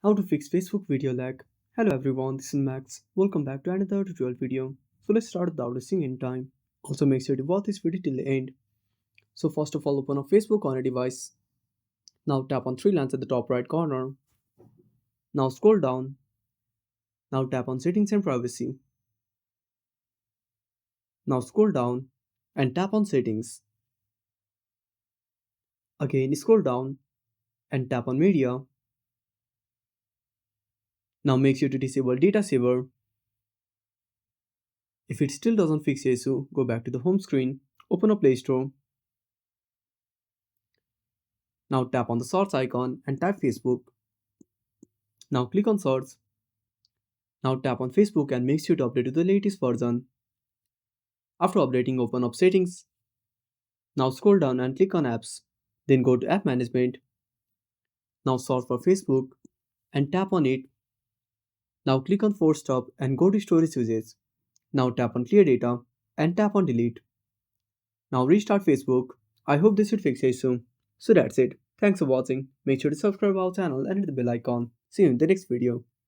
How to fix Facebook video lag. Hello everyone, this is Max. Welcome back to another tutorial video. So let's start without wasting any time. Also make sure to watch this video till the end. So first of all, open up Facebook on a device. Now tap on three lines at the top right corner. Now scroll down. Now tap on settings and privacy. Now scroll down and tap on settings. Again scroll down and tap on media. Now make sure to disable data saver. If it still doesn't fix the issue, go back to the home screen, open up Play Store. Now tap on the search icon and type Facebook. Now click on search. Now tap on Facebook and make sure to update to the latest version. After updating, open up settings. Now scroll down and click on apps. Then go to app management. Now search for Facebook and tap on it. Now click on force stop and go to storage usage. Now tap on clear data and tap on delete. Now restart Facebook. I hope this should fix the issue. So that's it. Thanks for watching. Make sure to subscribe our channel and hit the bell icon. See you in the next video.